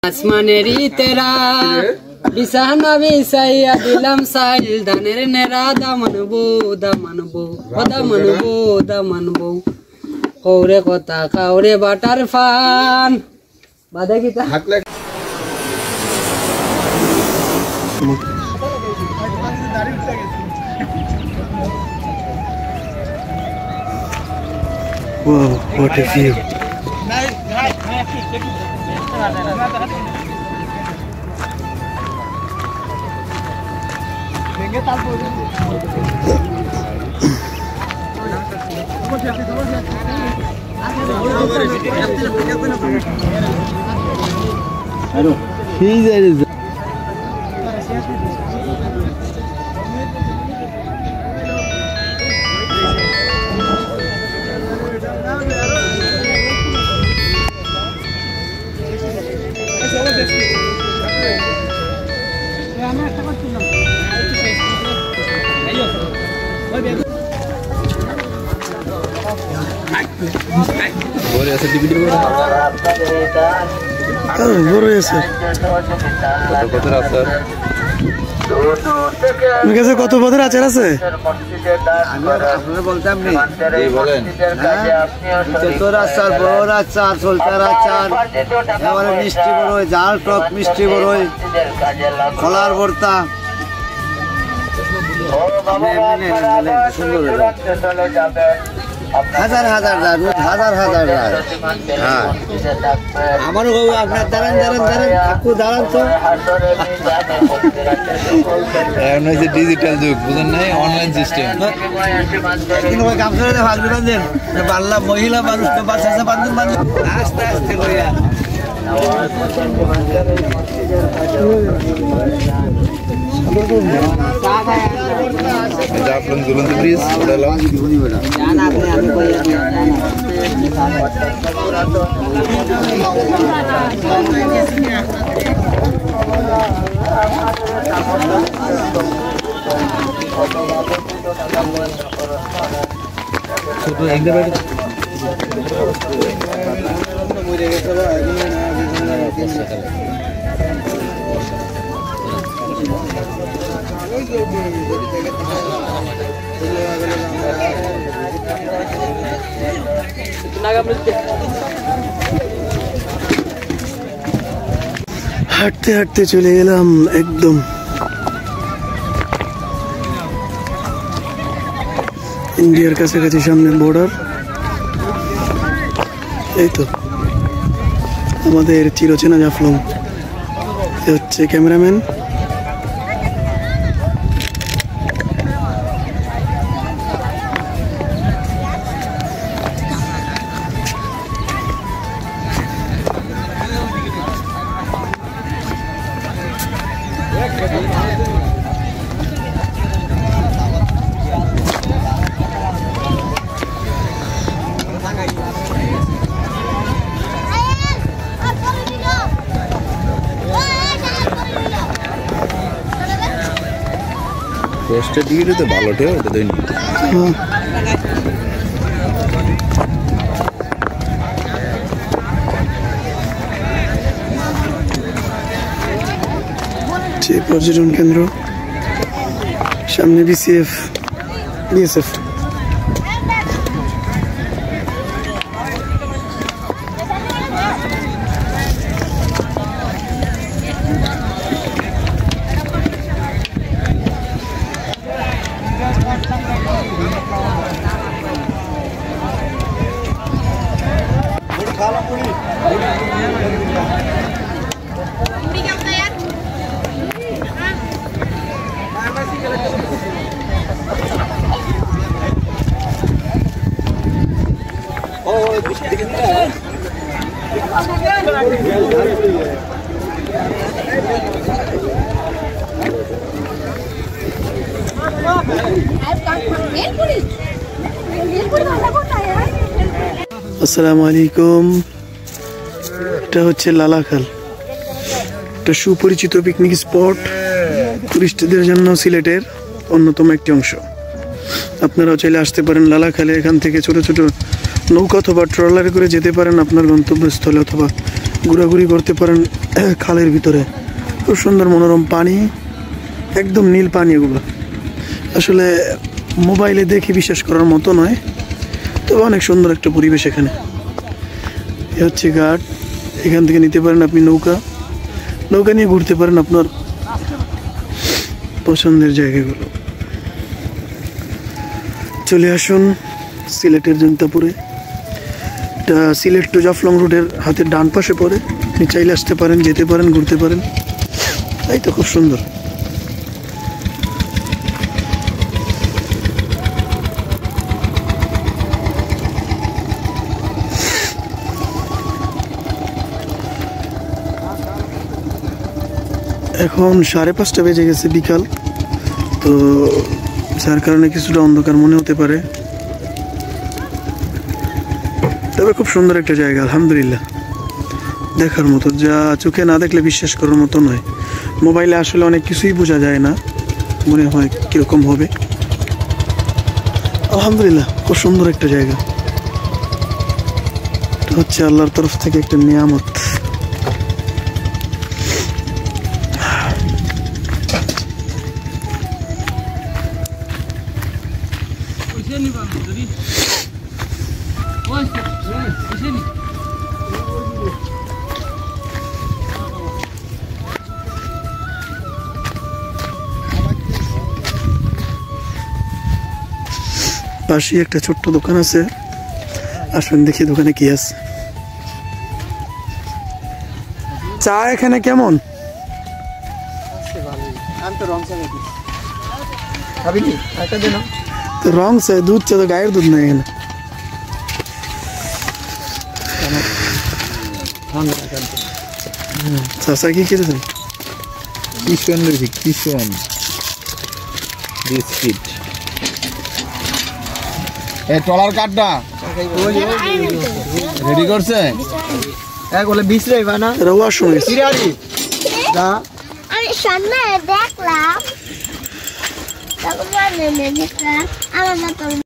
আসমানেরই তেরা বিছানা বিছাইয়া দিলাম সাইল ধানের নেরা দামানবো দামানবো দামানবো দামানবো কৌরে কথা কাউরে বাটার ফান বাদে কিতা Wow, what a view. কত পদের আচার আছে বলতাম আচার বড় আচার সোলটার আচার এবারে মিষ্টি বড়ই জাল টক মিষ্টি বড়ই কলার ভর্তা হাজার হাজার হাজার হাজার আমারও আপনার দাঁড়ান দাঁড়ান দাঁড়ান আপু দাঁড়ান তো ডিজিটাল যুগ বুঝেন নাই অনলাইন সিস্টেম কিন্তু ওই কাম করে ভাগবে বাঁধেন পারলাম মহিলা মানুষ তো বাচ্চা বান্ধব বান্ধব আস্তে আস্তে লইয়া জাফলং ঝুলন্ত ব্রিজ হাঁটতে হাঁটতে চলে গেলাম একদম ইন্ডিয়ার কাছাকাছি, সামনে বর্ডার। এই তো আমাদের চিরচেনা জাফলং। এ হচ্ছে ক্যামেরাম্যান। পোস্টার দিকে তো ভালো ঠেও ওটা দেন। পর্যটন কেন্দ্র, সামনে বিএসএফ। আসসালামু আলাইকুম। এটা হচ্ছে লালাখাল, একটা সুপরিচিত পিকনিক স্পট, টুরিস্টদের জন্য সিলেটের অন্যতম একটি অংশ। আপনারাও চাইলে আসতে পারেন লালাখালে। এখান থেকে ছোট ছোট নৌকা অথবা ট্রলারে করে যেতে পারেন আপনার গন্তব্যস্থলে, অথবা ঘোরাঘুরি করতে পারেন খালের ভিতরে। খুব সুন্দর মনোরম পানি, একদম নীল পানি। এগুলো আসলে মোবাইলে দেখে বিশ্বাস করার মতো নয়, তবে অনেক সুন্দর একটা পরিবেশ এখানে। এ হচ্ছে ঘাট, এখান থেকে নিতে পারেন আপনি নৌকা নিয়ে ঘুরতে পারেন আপনার পছন্দের জায়গাগুলো। চলে আসুন সিলেটের জৈন্তাপুরে। এটা সিলেট টু জাফলং রোডের হাতের ডান পাশে পড়ে। আপনি চাইলে আসতে পারেন, যেতে পারেন, ঘুরতে পারেন। এই তো খুব সুন্দর। এখন 5:30 বেজে গেছে, বিকাল। তো যার কারণে কিছুটা অন্ধকার মনে হতে পারে, তবে খুব সুন্দর একটা জায়গা আলহামদুলিল্লাহ, দেখার মতো। যা চোখে না দেখলে বিশ্বাস করার মতো নয়। মোবাইলে আসলে অনেক কিছুই বোঝা যায় না, মনে হয় কিরকম হবে। আলহামদুলিল্লাহ খুব সুন্দর একটা জায়গা। এটা হচ্ছে আল্লাহর তরফ থেকে একটা নিয়ামত। পাশে একটা ছোট্ট দোকান আছে, আসুন দেখি দোকানে কি আছে। চা এখানে কেমন? রং চা, দুধ চা, তো গায়ের দুধ নাই এখানে। চাষা কি খেতেছেন? কিশোন বিস্কিট। এই টলার কাঠটা রেডি করছে? বলে বিশ্রাইবা না রওয়ার সময় আমি সামনে দেখলাম, তখন দেখলাম আমার